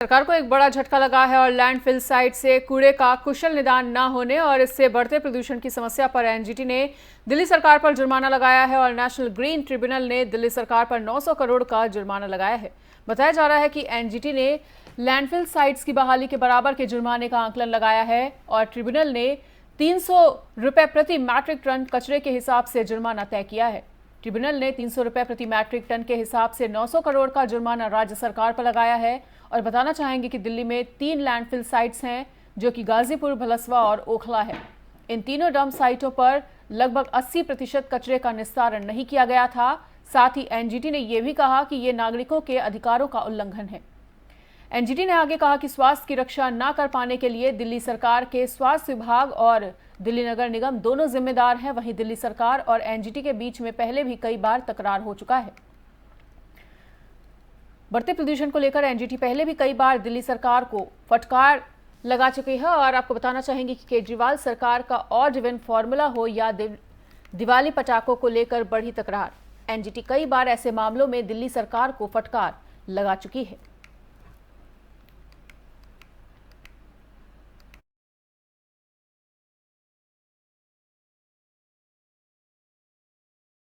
सरकार को एक बड़ा झटका लगा है और लैंडफिल साइट से कूड़े का कुशल निदान न होने और इससे बढ़ते प्रदूषण की समस्या पर एनजीटी ने दिल्ली सरकार पर जुर्माना लगाया है और नेशनल ग्रीन ट्रिब्यूनल ने दिल्ली सरकार पर 900 करोड़ का जुर्माना लगाया है। बताया जा रहा है कि एनजीटी ने लैंडफिल साइट्स की बहाली के बराबर के जुर्माने का आंकलन लगाया है और ट्रिब्यूनल ने 300 रुपए प्रति मैट्रिक टन कचरे के हिसाब से जुर्माना तय किया है। ट्रिब्यूनल ने 300 रुपए प्रति मैट्रिक टन के हिसाब से 900 करोड़ का जुर्माना राज्य सरकार पर लगाया है और बताना चाहेंगे कि दिल्ली में 3 लैंडफिल साइट्स हैं जो कि गाजीपुर, भलसवा और ओखला है। इन तीनों डंप साइटों पर लगभग 80% कचरे का निस्तारण नहीं किया गया था। साथ ही एनजीटी ने यह भी कहा कि ये नागरिकों के अधिकारों का उल्लंघन है। एनजीटी ने आगे कहा कि स्वास्थ्य की रक्षा न कर पाने के लिए दिल्ली सरकार के स्वास्थ्य विभाग और दिल्ली नगर निगम दोनों जिम्मेदार हैं। वहीं दिल्ली सरकार और एनजीटी के बीच में पहले भी कई बार तकरार हो चुका है। बढ़ते प्रदूषण को लेकर एनजीटी पहले भी कई बार दिल्ली सरकार को फटकार लगा चुकी है और आपको बताना चाहेंगे कि केजरीवाल सरकार का ऑड इवन फॉर्मूला हो या दिवाली पटाखों को लेकर बढ़ी तकरार, एनजीटी कई बार ऐसे मामलों में दिल्ली सरकार को फटकार लगा चुकी है।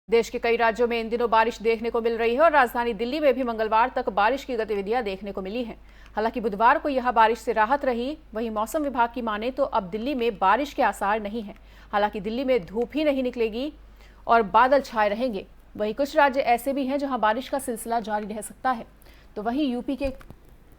देश के कई राज्यों में इन दिनों बारिश देखने को मिल रही है और राजधानी दिल्ली में भी मंगलवार तक बारिश की गतिविधियां देखने को मिली हैं। हालांकि बुधवार को यहां बारिश से राहत रही। वहीं मौसम विभाग की माने तो अब दिल्ली में बारिश के आसार नहीं है। हालांकि दिल्ली में धूप ही नहीं निकलेगी और बादल छाए रहेंगे। वहीं कुछ राज्य ऐसे भी हैं जहां बारिश का सिलसिला जारी रह सकता है। तो वहीं यूपी के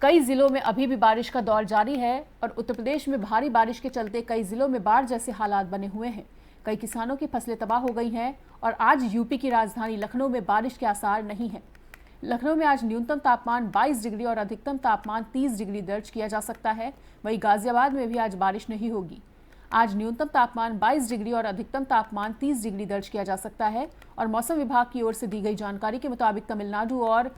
कई जिलों में अभी भी बारिश का दौर जारी है और उत्तर प्रदेश में भारी बारिश के चलते कई जिलों में बाढ़ जैसे हालात बने हुए हैं। कई किसानों की फसलें तबाह हो गई हैं और आज यूपी की राजधानी लखनऊ में बारिश के आसार नहीं है। लखनऊ में आज न्यूनतम तापमान 22 डिग्री और अधिकतम तापमान 30 डिग्री दर्ज किया जा सकता है। वहीं गाजियाबाद में भी आज बारिश नहीं होगी। आज न्यूनतम तापमान 22 डिग्री और अधिकतम तापमान 30 डिग्री दर्ज किया जा सकता है। और मौसम विभाग की ओर से दी गई जानकारी के मुताबिक तमिलनाडु और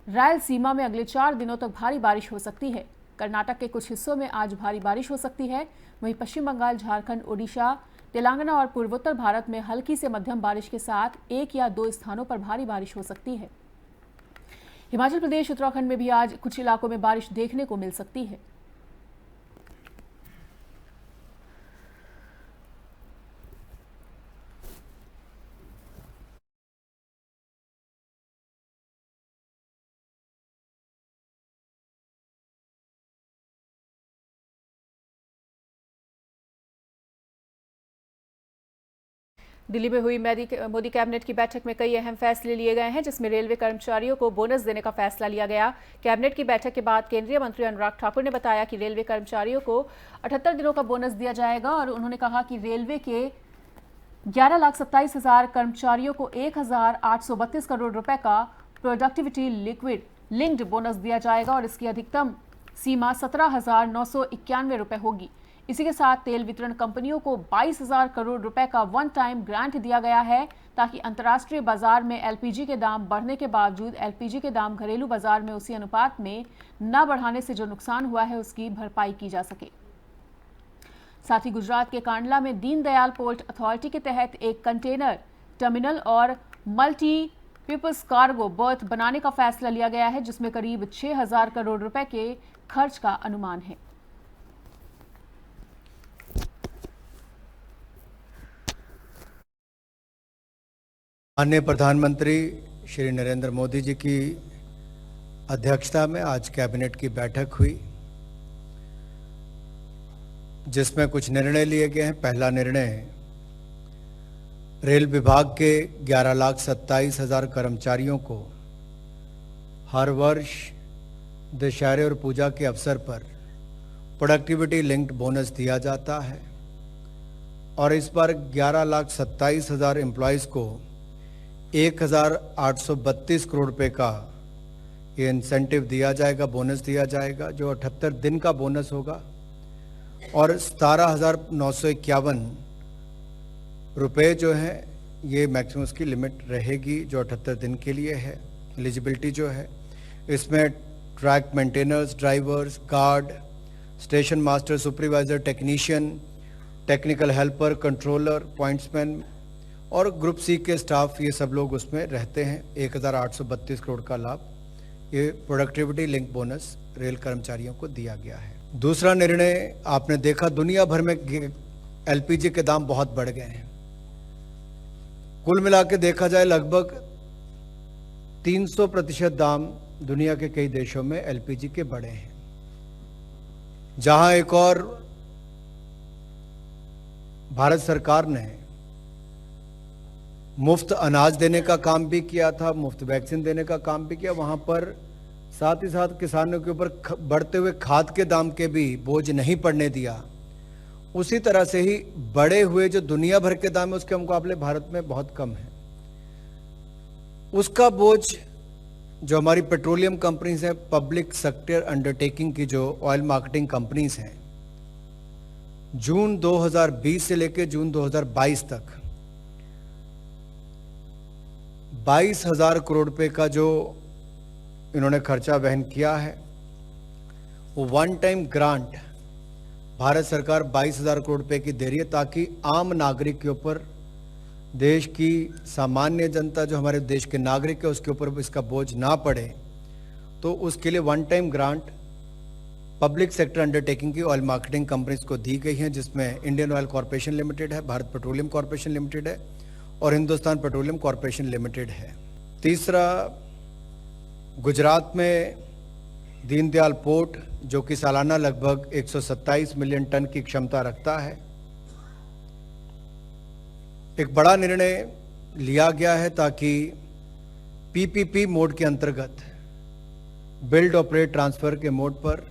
रायलसीमा में अगले 4 दिनों तक भारी बारिश हो सकती है। कर्नाटक के कुछ हिस्सों में आज भारी बारिश हो सकती है। वहीं पश्चिम बंगाल, झारखंड, ओडिशा, तेलंगाना और पूर्वोत्तर भारत में हल्की से मध्यम बारिश के साथ 1 या 2 स्थानों पर भारी बारिश हो सकती है। हिमाचल प्रदेश, उत्तराखंड में भी आज कुछ इलाकों में बारिश देखने को मिल सकती है। दिल्ली में हुई मोदी कैबिनेट की बैठक में कई अहम फैसले लिए गए हैं, जिसमें रेलवे कर्मचारियों को बोनस देने का फैसला लिया गया। कैबिनेट की बैठक के बाद केंद्रीय मंत्री अनुराग ठाकुर ने बताया कि रेलवे कर्मचारियों को 78 दिनों का बोनस दिया जाएगा और उन्होंने कहा कि रेलवे के 11,27,000 कर्मचारियों को 1,832 करोड़ रुपए का प्रोडक्टिविटी लिंक्ड बोनस दिया जाएगा और इसकी अधिकतम सीमा 17,991 रुपए होगी। इसी के साथ तेल वितरण कंपनियों को 22,000 करोड़ रुपए का वन टाइम ग्रांट दिया गया है ताकि अंतर्राष्ट्रीय बाजार में एलपीजी के दाम बढ़ने के बावजूद एलपीजी के दाम घरेलू बाजार में उसी अनुपात में न बढ़ाने से जो नुकसान हुआ है उसकी भरपाई की जा सके। साथ ही गुजरात के कांडला में दीनदयाल पोर्ट अथॉरिटी के तहत एक कंटेनर टर्मिनल और मल्टी पर्पस कार्गो बर्थ बनाने का फैसला लिया गया है, जिसमें करीब 6,000 करोड़ रुपए के खर्च का अनुमान है। माननीय प्रधानमंत्री श्री नरेंद्र मोदी जी की अध्यक्षता में आज कैबिनेट की बैठक हुई, जिसमें कुछ निर्णय लिए गए हैं। पहला निर्णय, रेल विभाग के 11,27,000 कर्मचारियों को हर वर्ष दशहरे और पूजा के अवसर पर प्रोडक्टिविटी लिंक्ड बोनस दिया जाता है और इस बार 11,27,000 एम्प्लॉयज़ को 1,832 करोड़ रुपए का ये इंसेंटिव दिया जाएगा, बोनस दिया जाएगा, जो 78 दिन का बोनस होगा और 17,951 रुपए जो है ये मैक्सिमम की लिमिट रहेगी, जो 78 दिन के लिए है। एलिजिबिलिटी जो है इसमें track maintainers, drivers, guard, station master, supervisor, technician, technical helper, controller, pointsman और ग्रुप सी के स्टाफ, ये सब लोग उसमें रहते हैं। 1,832 करोड़ का लाभ ये प्रोडक्टिविटी लिंक बोनस रेल कर्मचारियों को दिया गया है। दूसरा निर्णय आपने देखा, दुनिया भर में एलपीजी के दाम बहुत बढ़ गए हैं। कुल मिला के देखा जाए लगभग 300% दाम दुनिया के कई देशों में एलपीजी के बढ़े हैं। जहां एक और भारत सरकार ने मुफ्त अनाज देने का काम भी किया था, मुफ्त वैक्सीन देने का काम भी किया, वहां पर साथ ही साथ किसानों के ऊपर बढ़ते हुए खाद के दाम के भी बोझ नहीं पड़ने दिया। उसी तरह से ही बढ़े हुए जो दुनिया भर के दाम है उसके मुकाबले भारत में बहुत कम है, उसका बोझ जो हमारी पेट्रोलियम कंपनीज हैं, पब्लिक सेक्टर अंडरटेकिंग की जो ऑयल मार्केटिंग कंपनीज हैं, जून 2020 से लेकर जून 2022 तक 22,000 करोड़ रुपए का जो इन्होंने खर्चा वहन किया है, वो वन टाइम ग्रांट भारत सरकार 22,000 करोड़ रुपए की दे रही है ताकि आम नागरिक के ऊपर, देश की सामान्य जनता जो हमारे देश के नागरिक है उसके ऊपर इसका बोझ ना पड़े। तो उसके लिए one time grant public sector undertaking की ऑयल मार्केटिंग कंपनीज को दी गई हैं, जिसमें इंडियन ऑयल कॉरपोरेशन लिमिटेड है, भारत पेट्रोलियम कॉरपोरेशन लिमिटेड है और हिंदुस्तान पेट्रोलियम कॉरपोरेशन लिमिटेड है। तीसरा, गुजरात में दीनदयाल पोर्ट जो कि सालाना लगभग 127 मिलियन टन की क्षमता रखता है, एक बड़ा निर्णय लिया गया है ताकि पीपीपी मोड के अंतर्गत, बिल्ड ऑपरेट ट्रांसफर के मोड पर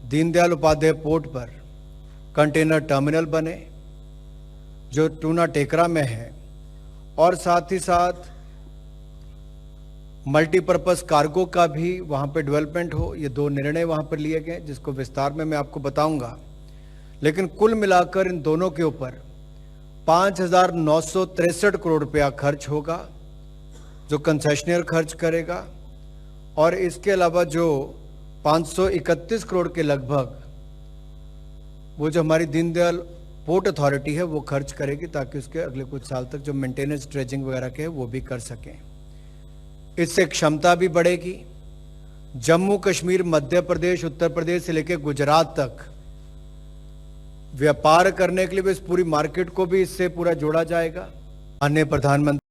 दीनदयाल उपाध्याय पोर्ट पर कंटेनर टर्मिनल बने जो टूना टेकरा में है, और साथ ही साथ मल्टीपर्पस कार्गो का भी वहां पे डेवलपमेंट हो। ये दो निर्णय वहां पर लिए गए जिसको विस्तार में मैं आपको बताऊंगा, लेकिन कुल मिलाकर इन दोनों के ऊपर 5,963 करोड़ रुपया खर्च होगा जो कंसेशनर खर्च करेगा, और इसके अलावा जो 531 करोड़ के लगभग वो जो हमारी दीनदयाल पोर्ट अथॉरिटी है वो खर्च करेगी ताकि उसके अगले कुछ साल तक जो मेंटेनेंस, ड्रेजिंग वगैरह के है वो भी कर सकें। इससे क्षमता भी बढ़ेगी। जम्मू कश्मीर, मध्य प्रदेश, उत्तर प्रदेश से लेकर गुजरात तक व्यापार करने के लिए भी इस पूरी मार्केट को भी इससे पूरा जोड़ा जाएगा। माननीय प्रधानमंत्री